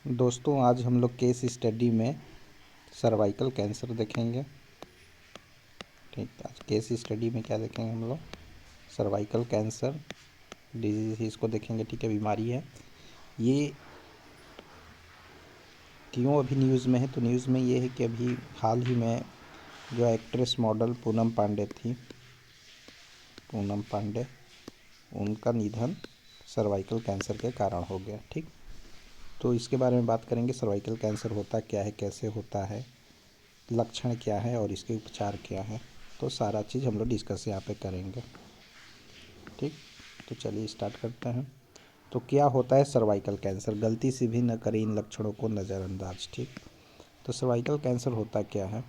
दोस्तों, आज हम लोग केस स्टडी में सर्वाइकल कैंसर देखेंगे। ठीक, आज केस स्टडी में क्या देखेंगे हम लोग? सर्वाइकल कैंसर डिजीज़, इसको देखेंगे। ठीक है, बीमारी है ये। क्यों अभी न्यूज़ में है? तो न्यूज़ में ये है कि अभी हाल ही में जो एक्ट्रेस मॉडल पूनम पांडे थी, पूनम पांडे, उनका निधन सर्वाइकल कैंसर के कारण हो गया। ठीक, तो इसके बारे में बात करेंगे। सर्वाइकल कैंसर होता क्या है, कैसे होता है, लक्षण क्या है और इसके उपचार क्या है, तो सारा चीज़ हम लोग डिस्कस यहाँ पे करेंगे। ठीक, तो चलिए स्टार्ट करते हैं। तो क्या होता है सर्वाइकल कैंसर? गलती से भी न करें इन लक्षणों को नज़रअंदाज। ठीक, तो सर्वाइकल कैंसर होता क्या है?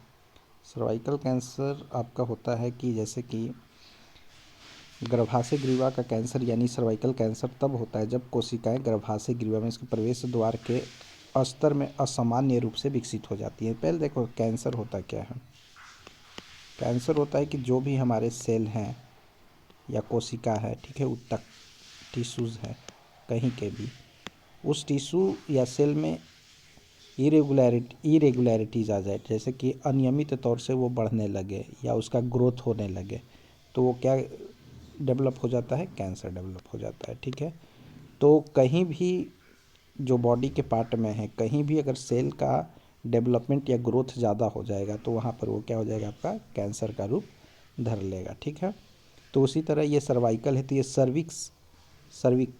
सर्वाइकल कैंसर आपका होता है कि जैसे कि गर्भाशय ग्रीवा का कैंसर यानी सर्वाइकल कैंसर तब होता है जब कोशिकाएं गर्भाशय ग्रीवा में इसके प्रवेश द्वार के स्तर में असामान्य रूप से विकसित हो जाती है। पहले देखो कैंसर होता क्या है। कैंसर होता है कि जो भी हमारे सेल हैं या कोशिका है, ठीक है, उत्तक टिश्यूज़ है, कहीं के भी उस टिश्यू या सेल में इरेगुलरिटीज़ आ जाए, जैसे कि अनियमित तौर से वो बढ़ने लगे या उसका ग्रोथ होने लगे, तो वो क्या डेवलप हो जाता है? कैंसर डेवलप हो जाता है। ठीक है, तो कहीं भी जो बॉडी के पार्ट में है, कहीं भी अगर सेल का डेवलपमेंट या ग्रोथ ज़्यादा हो जाएगा तो वहाँ पर वो क्या हो जाएगा? आपका कैंसर का रूप धर लेगा। ठीक है, तो उसी तरह ये सर्वाइकल है तो ये सर्विक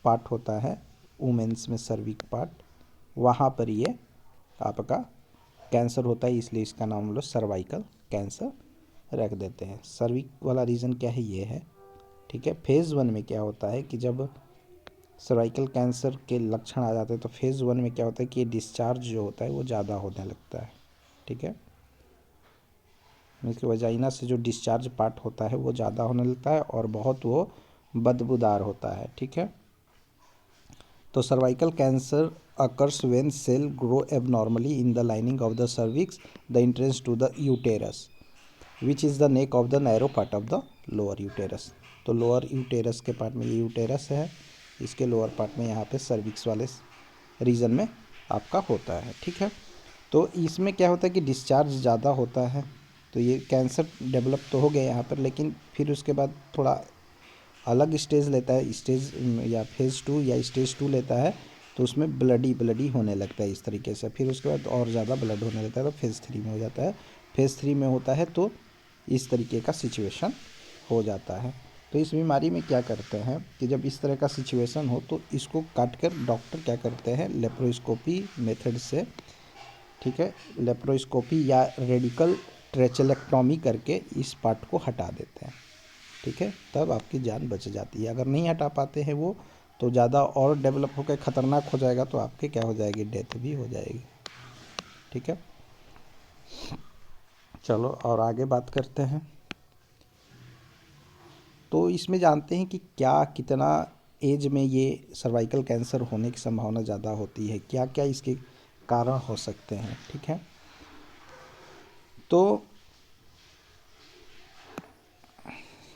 पार्ट होता है, वुमेन्स में सर्विक पार्ट, वहाँ पर ये आपका कैंसर होता है, इसलिए इसका नाम हम लोग सर्वाइकल कैंसर रख देते हैं। सर्विक वाला रीज़न क्या है? ये है। ठीक है, फेज़ 1 में क्या होता है कि जब सर्वाइकल कैंसर के लक्षण आ जाते हैं तो फेज़ 1 में क्या होता है कि ये डिस्चार्ज जो होता है वो ज़्यादा होने लगता है। ठीक है, इसकी वजाइना से जो डिस्चार्ज पार्ट होता है वो ज़्यादा होने लगता है और बहुत वो बदबूदार होता है। ठीक है, तो cervical cancer occurs when cell grow abnormally in the lining of the cervix, the entrance to the uterus, which is the neck of the narrow part of the lower uterus। तो लोअर यूटेरस के part में, ये uterus है, इसके lower part में यहाँ पे cervix वाले रीजन में आपका होता है। ठीक है, तो इसमें क्या होता है कि डिस्चार्ज ज़्यादा होता है, तो ये कैंसर डेवलप तो हो गया यहाँ पर, लेकिन फिर उसके बाद थोड़ा अलग स्टेज लेता है, स्टेज या फेज़ 2 या स्टेज 2 लेता है, तो उसमें ब्लडी होने लगता है इस तरीके से। फिर उसके बाद और ज़्यादा ब्लड होने लगता है तो फेज़ 3 में हो जाता है। फेज़ 3 में होता है तो इस तरीके का सिचुएशन हो जाता है। तो इस बीमारी में क्या करते हैं कि जब इस तरह का सिचुएशन हो तो इसको काट कर डॉक्टर क्या करते हैं? लेप्रोस्कोपी मेथड से, ठीक है, लेप्रोस्कोपी या रेडिकल ट्रेचेलेक्टोमी करके इस पार्ट को हटा देते हैं। ठीक है, तब आपकी जान बच जाती है। अगर नहीं हटा पाते हैं वो तो ज़्यादा और डेवलप होकर ख़तरनाक हो जाएगा तो आपके क्या हो जाएगी? डेथ भी हो जाएगी। ठीक है, चलो और आगे बात करते हैं। तो इसमें जानते हैं कि क्या कितना एज में ये सर्वाइकल कैंसर होने की संभावना ज़्यादा होती है, क्या क्या इसके कारण हो सकते हैं। ठीक है, तो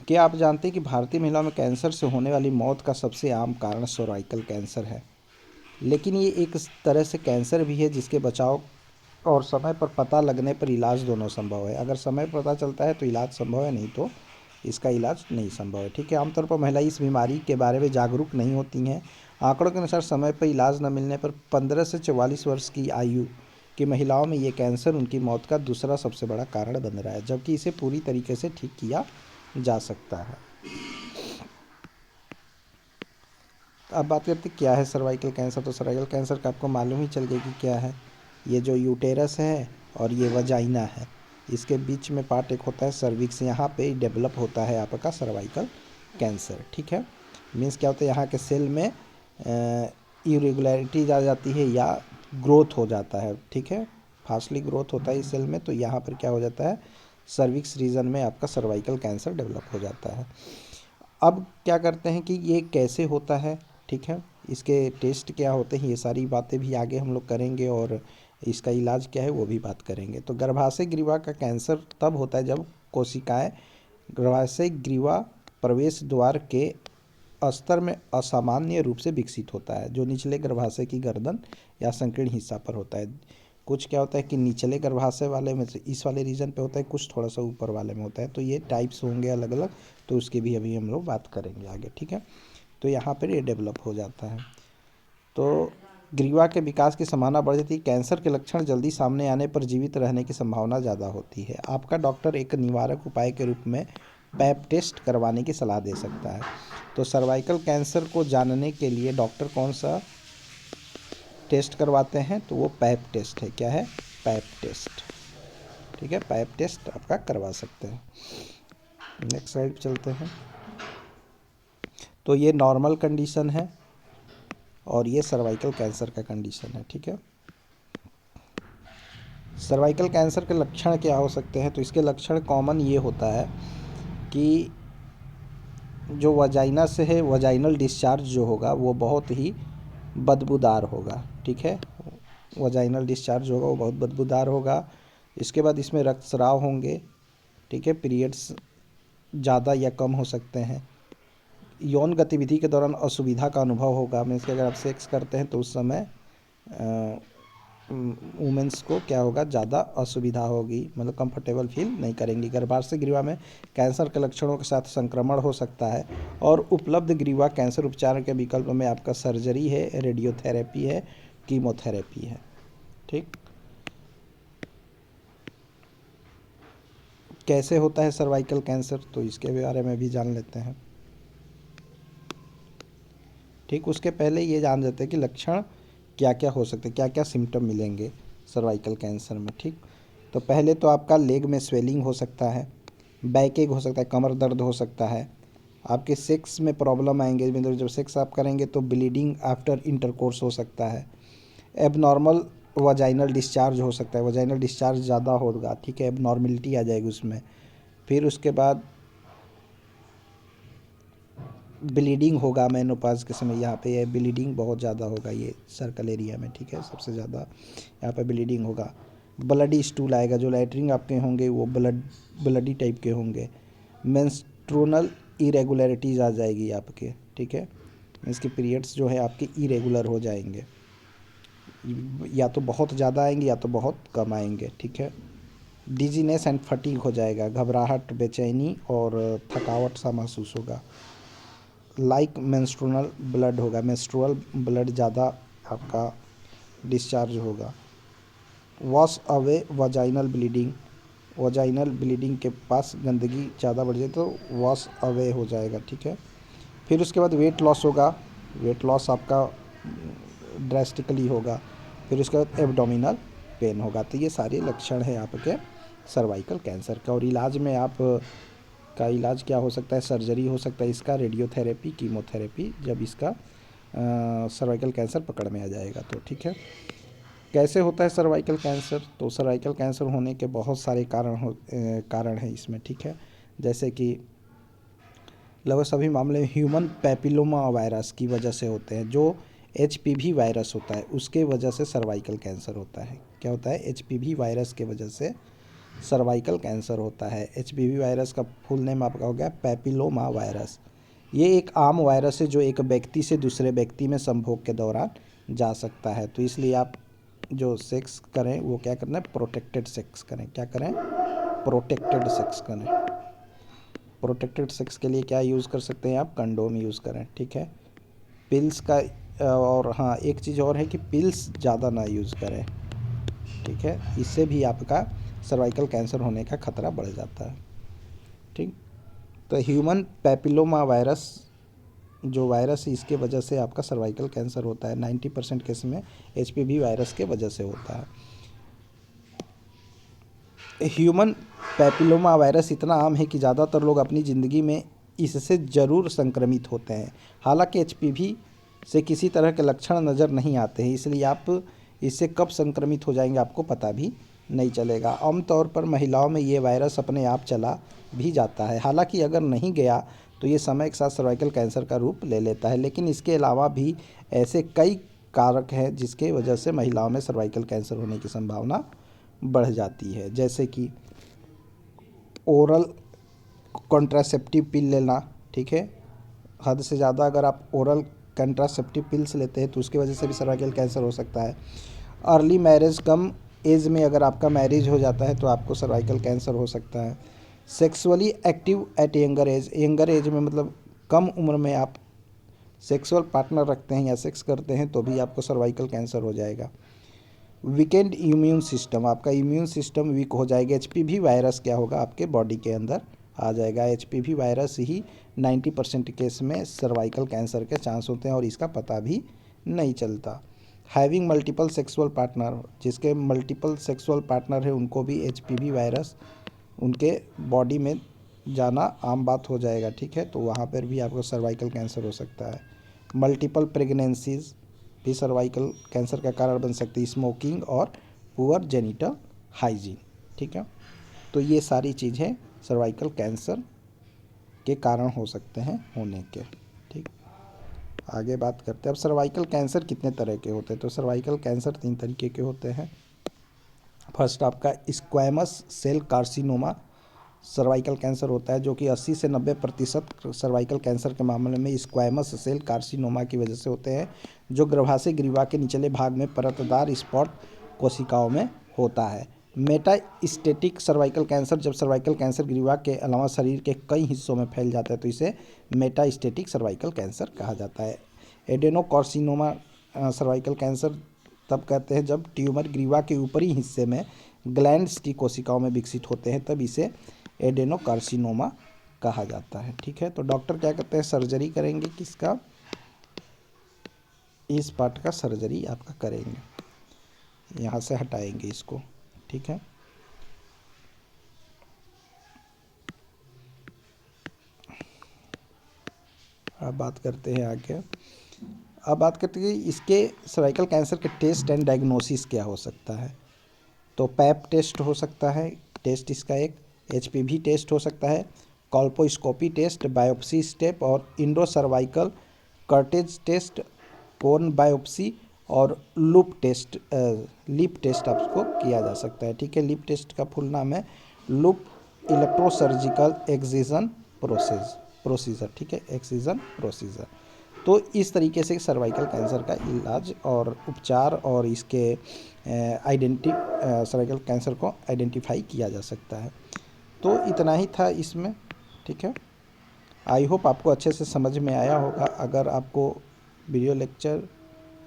क्या आप जानते हैं कि भारतीय महिलाओं में कैंसर से होने वाली मौत का सबसे आम कारण सर्वाइकल कैंसर है? लेकिन ये एक तरह से कैंसर भी है जिसके बचाव और समय पर पता लगने पर इलाज दोनों संभव है। अगर समय पर पता चलता है तो इलाज संभव है, नहीं तो इसका इलाज नहीं संभव है। ठीक है, आमतौर पर महिलाएं इस बीमारी के बारे में जागरूक नहीं होती हैं। आंकड़ों के अनुसार समय पर इलाज न मिलने पर 15 से 44 वर्ष की आयु की महिलाओं में ये कैंसर उनकी मौत का दूसरा सबसे बड़ा कारण बन रहा है, जबकि इसे पूरी तरीके से ठीक किया जा सकता है। अब बात करते क्या है सर्वाइकल कैंसर। तो सर्वाइकल कैंसर का आपको मालूम ही चल गया कि क्या है। ये जो यूटेरस है और ये वजाइना है, इसके बीच में पार्ट एक होता है सर्विक्स, यहाँ पे डेवलप होता है आपका सर्वाइकल कैंसर। ठीक है, मीन्स क्या होता है, यहाँ के सेल में इरेगुलरिटीज आ जाती है या ग्रोथ हो जाता है। ठीक है, फास्टली ग्रोथ होता है इस सेल में, तो यहाँ पर क्या हो जाता है? सर्विक्स रीजन में आपका सर्वाइकल कैंसर डेवलप हो जाता है। अब क्या करते हैं कि ये कैसे होता है, ठीक है, इसके टेस्ट क्या होते हैं, ये सारी बातें भी आगे हम लोग करेंगे और इसका इलाज क्या है वो भी बात करेंगे। तो गर्भाशय ग्रीवा का कैंसर तब होता है जब कोशिकाएं गर्भाशय ग्रीवा प्रवेश द्वार के अस्तर में असामान्य रूप से विकसित होता है, जो निचले गर्भाशय की गर्दन या संकीर्ण हिस्सा पर होता है। कुछ क्या होता है कि निचले गर्भाशय वाले में से इस वाले रीजन पे होता है, कुछ थोड़ा सा ऊपर वाले में होता है। तो ये टाइप्स होंगे अलग अलग, तो उसकी भी अभी हम लोग बात करेंगे आगे, ठीक है। तो यहाँ पर ये डेवलप हो जाता है। तो ग्रीवा के विकास की संभावना बढ़ जाती है। कैंसर के लक्षण जल्दी सामने आने पर जीवित रहने की संभावना ज़्यादा होती है। आपका डॉक्टर एक निवारक उपाय के रूप में पैप टेस्ट करवाने की सलाह दे सकता है। तो सर्वाइकल कैंसर को जानने के लिए डॉक्टर कौन सा टेस्ट करवाते हैं, तो वो पैप टेस्ट है। क्या है? पैप टेस्ट, ठीक है। पैप टेस्ट आपका करवा सकते हैं। नेक्स्ट स्लाइड पे चलते हैं। तो ये नॉर्मल कंडीशन है और ये सर्वाइकल कैंसर का कंडीशन है, ठीक है। सर्वाइकल कैंसर के लक्षण क्या हो सकते हैं, तो इसके लक्षण कॉमन ये होता है कि जो वजाइना से है, वजाइनल डिस्चार्ज जो होगा वो बहुत ही बदबूदार होगा, ठीक है। वजाइनल डिस्चार्ज होगा वो बहुत बदबूदार होगा। इसके बाद इसमें रक्तस्राव होंगे, ठीक है। पीरियड्स ज़्यादा या कम हो सकते हैं। यौन गतिविधि के दौरान असुविधा का अनुभव होगा। मीन्स कि अगर आप सेक्स करते हैं तो उस समय वुमेंस को क्या होगा, ज़्यादा असुविधा होगी, मतलब कंफर्टेबल फील नहीं करेंगी। गर्भाशय ग्रीवा में कैंसर के लक्षणों के साथ संक्रमण हो सकता है और उपलब्ध ग्रीवा कैंसर उपचार के विकल्प में आपका सर्जरी है, रेडियोथेरेपी है, कीमोथेरेपी है, ठीक। कैसे होता है सर्वाइकल कैंसर, तो इसके बारे में भी जान लेते हैं, ठीक। उसके पहले ये जान लेते हैं कि लक्षण क्या क्या हो सकते हैं, क्या क्या सिम्टम मिलेंगे सर्वाइकल कैंसर में, ठीक। तो पहले तो आपका लेग में स्वेलिंग हो सकता है, बैक एक हो सकता है, कमर दर्द हो सकता है। आपके सेक्स में प्रॉब्लम आएंगे, मतलब जब सेक्स आप करेंगे तो ब्लीडिंग आफ्टर इंटरकोर्स हो सकता है। एबनॉर्मल वजाइनल डिस्चार्ज हो सकता है, वजाइनल डिस्चार्ज ज़्यादा होगा, ठीक है, एबनॉर्मलिटी आ जाएगी उसमें। फिर उसके बाद ब्लीडिंग होगा मेनोपॉज के समय, यहाँ पे ब्लीडिंग बहुत ज़्यादा होगा ये सर्कल एरिया में, ठीक है, सबसे ज़्यादा यहाँ पे ब्लीडिंग होगा। ब्लडी स्टूल आएगा, जो लैट्रिन आपके होंगे वो ब्लडी टाइप के होंगे। मेंस्ट्रुअल इरेगुलरिटीज़ आ जाएगी आपके, ठीक है। इसके पीरियड्स जो है आपके इरेगुलर हो जाएंगे, या तो बहुत ज़्यादा आएंगे या तो बहुत कम आएंगे, ठीक है। डिजीनेस एंड फटीग हो जाएगा, घबराहट, बेचैनी और थकावट सा महसूस होगा। लाइक मेंस्ट्रुअल ब्लड होगा, मेंस्ट्रुअल ब्लड ज़्यादा आपका डिस्चार्ज होगा। Wash away vaginal bleeding, vaginal bleeding के पास गंदगी ज़्यादा बढ़ जाए तो वॉश अवे हो जाएगा, ठीक है। फिर उसके बाद वेट लॉस होगा, वेट लॉस आपका ड्रास्टिकली होगा। फिर उसके बाद एब्डोमिनल पेन होगा। तो ये सारे लक्षण हैं आपके सर्वाइकल कैंसर का। और इलाज में आप का इलाज क्या हो सकता है, सर्जरी हो सकता है इसका, रेडियोथेरेपी, कीमोथेरेपी, जब इसका सर्वाइकल कैंसर पकड़ में आ जाएगा तो, ठीक है। कैसे होता है सर्वाइकल कैंसर, तो सर्वाइकल कैंसर होने के बहुत सारे कारण हैं इसमें, ठीक है। जैसे कि लगभग सभी मामले में ह्यूमन पैपिलोमा वायरस की वजह से होते हैं। जो HPV वायरस होता है उसके वजह से सर्वाइकल कैंसर होता है। क्या होता है? HPV वायरस के वजह से सर्वाइकल कैंसर होता है। HPV वायरस का फुल नेम आपका हो गया पैपिलोमा वायरस। ये एक आम वायरस है जो एक व्यक्ति से दूसरे व्यक्ति में संभोग के दौरान जा सकता है। तो इसलिए आप जो सेक्स करें वो क्या करना है, प्रोटेक्टेड सेक्स करें। क्या करें? प्रोटेक्टेड सेक्स करें। प्रोटेक्टेड सेक्स के लिए क्या यूज़ कर सकते हैं आप? कंडोम यूज़ करें, ठीक है। पिल्स का और हाँ, एक चीज़ और है कि पिल्स ज़्यादा ना यूज़ करें, ठीक है। इससे भी आपका सर्वाइकल कैंसर होने का खतरा बढ़ जाता है, ठीक। तो ह्यूमन पैपिलोमा वायरस जो वायरस है इसके वजह से आपका सर्वाइकल कैंसर होता है। 90% केस में HPV वायरस के वजह से होता है। ह्यूमन पैपिलोमा वायरस इतना आम है कि ज़्यादातर लोग अपनी ज़िंदगी में इससे ज़रूर संक्रमित होते हैं। हालांकि HPV से किसी तरह के लक्षण नज़र नहीं आते हैं, इसलिए आप इससे कब संक्रमित हो जाएंगे आपको पता भी नहीं चलेगा। आमतौर पर महिलाओं में ये वायरस अपने आप चला भी जाता है। हालांकि अगर नहीं गया तो ये समय के साथ सर्वाइकल कैंसर का रूप ले लेता है। लेकिन इसके अलावा भी ऐसे कई कारक हैं जिसके वजह से महिलाओं में सर्वाइकल कैंसर होने की संभावना बढ़ जाती है। जैसे कि ओरल कॉन्ट्रासेप्टिव पिल लेना, ठीक है, हद से ज़्यादा अगर आप ओरल कंट्रासेप्टिव पिल्स लेते हैं तो उसकी वजह से भी सर्वाइकल कैंसर हो सकता है। अर्ली मैरिज, कम एज में अगर आपका मैरिज हो जाता है तो आपको सर्वाइकल कैंसर हो सकता है। Sexually active at younger age में मतलब कम उम्र में आप सेक्सुअल पार्टनर रखते हैं या सेक्स करते हैं तो भी आपको सर्वाइकल कैंसर हो जाएगा। वीकेंड इम्यून सिस्टम, आपका इम्यून सिस्टम वीक हो जाएगा। एचपीवी वायरस क्या होगा, आपके बॉडी के अंदर आ जाएगा। एचपीवी वायरस ही 90% केस में सर्वाइकल कैंसर के चांस होते हैं और इसका पता भी नहीं चलता। हैविंग मल्टीपल सेक्सुअल पार्टनर, जिसके मल्टीपल सेक्सुअल पार्टनर है उनको भी एचपीवी वायरस उनके बॉडी में जाना आम बात हो जाएगा, ठीक है, तो वहाँ पर भी आपको सर्वाइकल कैंसर हो सकता है। मल्टीपल प्रेगनेंसीज भी सर्वाइकल कैंसर का कारण बन सकती है। स्मोकिंग और पुअर जेनिटल हाइजीन, ठीक है, तो ये सारी चीज़ें सर्वाइकल कैंसर के कारण हो सकते हैं होने के, ठीक। आगे बात करते हैं अब सर्वाइकल कैंसर कितने तरह के होते हैं। तो सर्वाइकल कैंसर 3 तरीके के होते हैं। फर्स्ट आपका squamous cell carcinoma cervical cancer होता है, जो कि 80 से 90% सर्वाइकल कैंसर के मामले में स्क्वैमस सेल कार्सिनोमा की वजह से होते हैं, जो गर्भाशय ग्रीवा के निचले भाग में परतदार स्पॉट कोशिकाओं में होता है। मेटास्टेटिक सर्वाइकल कैंसर, जब सर्वाइकल कैंसर ग्रीवा के अलावा शरीर के कई हिस्सों में फैल जाता है तो इसे मेटास्टेटिक सर्वाइकल कैंसर कहा जाता है। एडेनोकार्सिनोमा सर्वाइकल कैंसर तब कहते हैं जब ट्यूमर ग्रीवा के ऊपरी हिस्से में ग्लैंड्स की कोशिकाओं में विकसित होते हैं, तब इसे एडेनोकार्सिनोमा कहा जाता है, ठीक है। तो डॉक्टर क्या करते हैं, सर्जरी करेंगे, किसका, इस पार्ट का सर्जरी आपका करेंगे, यहाँ से हटाएंगे इसको, ठीक है। अब बात करते हैं आगे। अब बात करते हैं इसके सर्वाइकल कैंसर के टेस्ट एंड डायग्नोसिस क्या हो सकता है। तो पैप टेस्ट हो सकता है, टेस्ट इसका एक, एचपीवी टेस्ट हो सकता है, कॉल्पोस्कोपी टेस्ट, बायोप्सी स्टेप और इंडो सर्वाइकल कर्टेज टेस्ट, कोन बायोप्सी और लिप टेस्ट आपको किया जा सकता है, ठीक है। लिप टेस्ट का फुल नाम है लूप इलेक्ट्रोसर्जिकल एक्सिजन प्रोसीजर, ठीक है, एक्सिजन प्रोसीजर। तो इस तरीके से सर्वाइकल कैंसर का इलाज और उपचार और इसके सर्वाइकल कैंसर को आइडेंटिफाई किया जा सकता है। तो इतना ही था इसमें, ठीक है। आई होप आपको अच्छे से समझ में आया होगा। अगर आपको वीडियो लेक्चर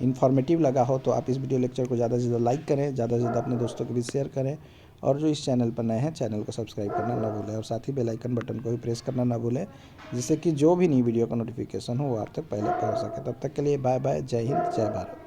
इन्फॉर्मेटिव लगा हो तो आप इस वीडियो लेक्चर को ज़्यादा से ज़्यादा लाइक करें, ज़्यादा से ज़्यादा अपने दोस्तों के बीच शेयर करें, और जो इस चैनल पर नए हैं चैनल को सब्सक्राइब करना ना भूलें और साथ ही बेल आइकन बटन को भी प्रेस करना ना भूलें, जिससे कि जो भी नई वीडियो का नोटिफिकेशन हो वो आप तक पहले पहुंच सके। तब तक के लिए बाय बाय, जय हिंद, जय भारत।